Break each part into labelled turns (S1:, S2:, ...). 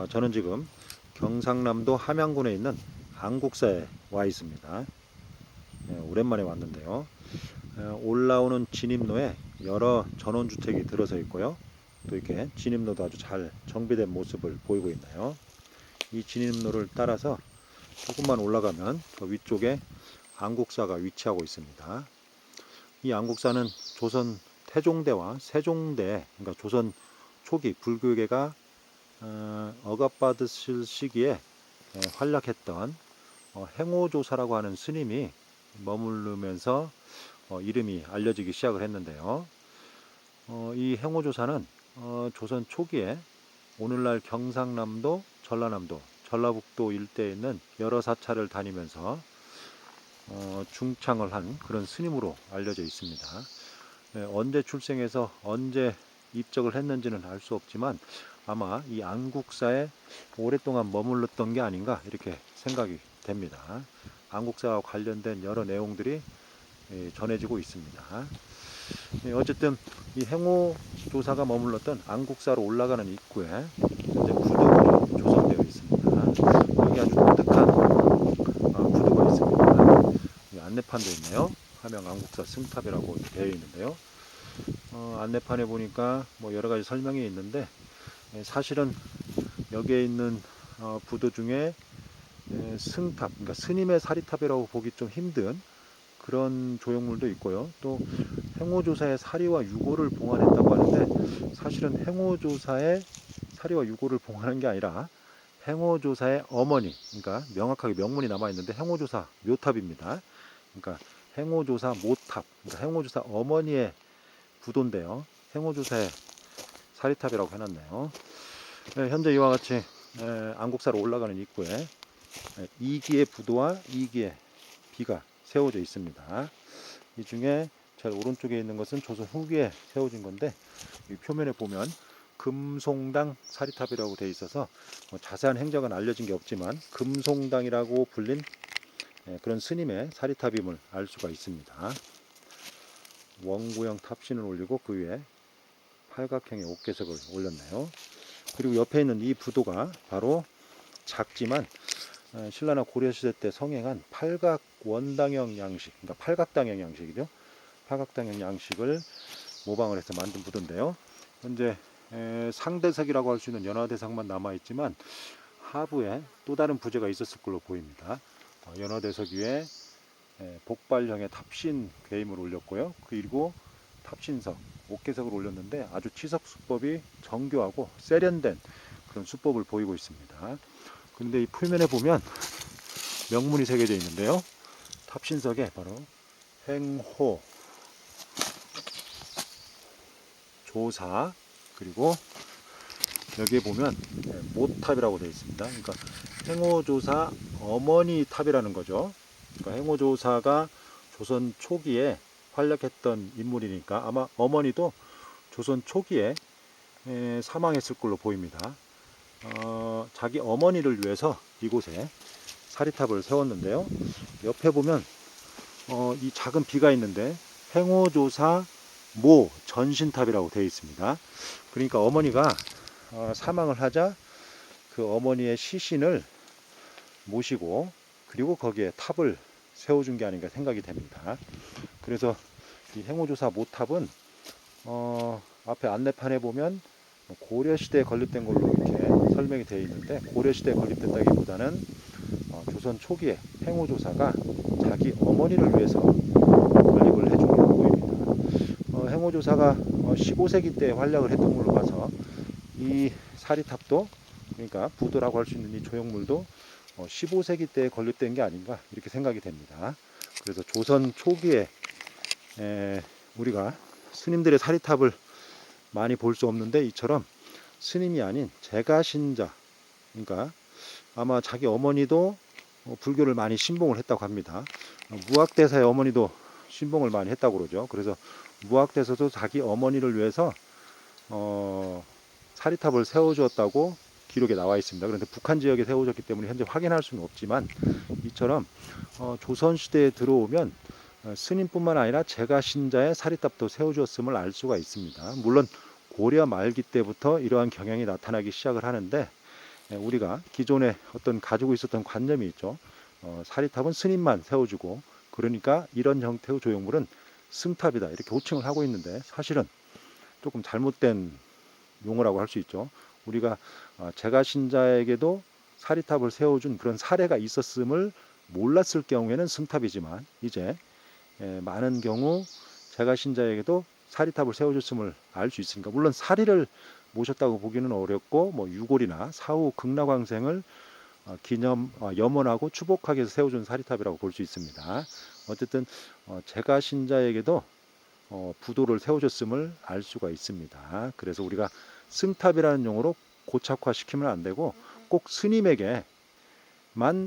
S1: 저는 지금 경상남도 함양군에 있는 안국사에 와 있습니다. 오랜만에 왔는데요. 올라오는 진입로에 여러 전원주택이 들어서 있고요. 또 이렇게 진입로도 아주 잘 정비된 모습을 보이고 있나요? 이 진입로를 따라서 조금만 올라가면 저 위쪽에 안국사가 위치하고 있습니다. 이 안국사는 조선 태종대와 세종대, 그러니까 조선 초기 불교계가 억압받으실 시기에 활약했던 행호조사라고 하는 스님이 머무르면서 이름이 알려지기 시작을 했는데요. 이 행호조사는 조선 초기에 오늘날 경상남도, 전라남도, 전라북도 일대에 있는 여러 사찰을 다니면서 중창을 한 그런 스님으로 알려져 있습니다. 언제 출생해서 언제 입적을 했는지는 알 수 없지만 아마 이 안국사에 오랫동안 머물렀던 게 아닌가 이렇게 생각이 됩니다. 안국사와 관련된 여러 내용들이 전해지고 있습니다. 어쨌든 이 행호조사가 머물렀던 안국사로 올라가는 입구에 현재 구도문이 조성되어 있습니다. 여기 아주 독특한 구도가 있습니다. 안내판도 있네요. 함양 안국사 승탑이라고 되어 있는데요. 안내판에 보니까 뭐 여러 가지 설명이 있는데 사실은 여기에 있는 부도 중에 승탑, 그러니까 스님의 사리탑이라고 보기 좀 힘든 그런 조형물도 있고요. 또 행호조사의 사리와 유골을 봉안했다고 하는데 사실은 행호조사의 사리와 유골을 봉안한 게 아니라 행호조사의 어머니, 그러니까 명확하게 명문이 남아 있는데 행호조사 묘탑입니다. 그러니까 행호조사 모탑, 그러니까 행호조사 어머니의 부도인데요. 행호조사의 사리탑이라고 해놨네요. 현재 이와 같이 안국사로 올라가는 입구에 2기의 부도와 2기의 비가 세워져 있습니다. 이 중에 제일 오른쪽에 있는 것은 조선 후기에 세워진 건데 이 표면에 보면 금송당 사리탑이라고 되어 있어서 자세한 행적은 알려진 게 없지만 금송당이라고 불린 그런 스님의 사리탑임을 알 수가 있습니다. 원구형 탑신을 올리고 그 위에 팔각형의 옥계석을 올렸네요. 그리고 옆에 있는 이 부도가 바로 작지만 신라나 고려시대 때 성행한 팔각 원당형 양식, 그러니까 팔각당형 양식이죠. 팔각당형 양식을 모방을 해서 만든 부도인데요. 현재 상대석이라고 할 수 있는 연화대석만 남아있지만 하부에 또 다른 부재가 있었을 걸로 보입니다. 연화대석 위에 복발형의 탑신 괴임을 올렸고요. 그리고 탑신석, 옥계석을 올렸는데 아주 치석 수법이 정교하고 세련된 그런 수법을 보이고 있습니다. 그런데 이 표면에 보면 명문이 새겨져 있는데요. 탑신석에 바로 행호, 조사, 그리고 여기에 보면 모탑이라고 되어 있습니다. 그러니까 행호조사 어머니 탑이라는 거죠. 그러니까 행호조사가 조선 초기에 활약했던 인물이니까 아마 어머니도 조선 초기에 사망했을 걸로 보입니다. 자기 어머니를 위해서 이곳에 사리탑을 세웠는데요. 옆에 보면 이 작은 비가 있는데 행호조사 모 전신탑이라고 되어 있습니다. 그러니까 어머니가 사망을 하자 그 어머니의 시신을 모시고 그리고 거기에 탑을 세워준 게 아닌가 생각이 됩니다. 그래서 이 행호조사 모탑은 앞에 안내판에 보면 고려시대에 건립된 걸로 이렇게 설명이 되어 있는데 고려시대에 건립됐다기보다는 조선 초기에 행호조사가 자기 어머니를 위해서 건립을 해준 걸로 보입니다. 행호조사가 15세기 때 활약을 했던 걸로 봐서 이 사리탑도 그러니까 부도라고 할 수 있는 이 조형물도 15세기 때 건립된 게 아닌가 이렇게 생각이 됩니다. 그래서 조선 초기에 우리가 스님들의 사리탑을 많이 볼 수 없는데 이처럼 스님이 아닌 제가신자, 그러니까 아마 자기 어머니도 불교를 많이 신봉을 했다고 합니다. 무학대사의 어머니도 신봉을 많이 했다고 그러죠. 그래서 무학대사도 자기 어머니를 위해서 사리탑을 세워주었다고 기록에 나와 있습니다. 그런데 북한 지역에 세워졌기 때문에 현재 확인할 수는 없지만 이처럼 조선시대에 들어오면 스님뿐만 아니라 제가신자의 사리탑도 세워주었음을 알 수가 있습니다. 물론 고려 말기 때부터 이러한 경향이 나타나기 시작을 하는데 우리가 기존에 어떤 가지고 있었던 관념이 있죠. 사리탑은 스님만 세워주고 그러니까 이런 형태의 조형물은 승탑이다 이렇게 호칭을 하고 있는데 사실은 조금 잘못된 용어라고 할 수 있죠. 우리가 제가신자에게도 사리탑을 세워준 그런 사례가 있었음을 몰랐을 경우에는 승탑이지만 이제 많은 경우 제가신자에게도 사리탑을 세워줬음을 알 수 있으니까 물론 사리를 모셨다고 보기는 어렵고 뭐 유골이나 사후 극락왕생을 기념 염원하고 추복하기 위해서 세워준 사리탑이라고 볼 수 있습니다. 어쨌든 제가신자에게도 부도를 세워줬음을 알 수가 있습니다. 그래서 우리가 승탑이라는 용어로 고착화시키면 안 되고 꼭 스님에게만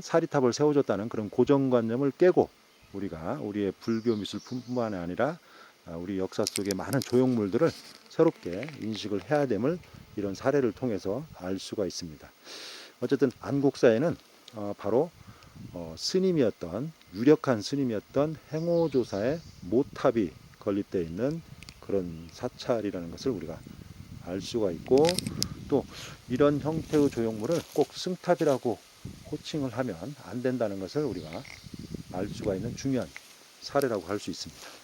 S1: 사리탑을 세워줬다는 그런 고정관념을 깨고 우리가 우리의 불교 미술뿐만 아니라 우리 역사 속의 많은 조형물들을 새롭게 인식을 해야 됨을 이런 사례를 통해서 알 수가 있습니다. 어쨌든 안국사에는 바로 스님이었던 유력한 스님이었던 행오조사의 모탑이 건립되어 있는 그런 사찰이라는 것을 우리가 알 수가 있고 또 이런 형태의 조형물을 꼭 승탑이라고 호칭을 하면 안 된다는 것을 우리가 알 수가 있는 중요한 사례라고 할 수 있습니다.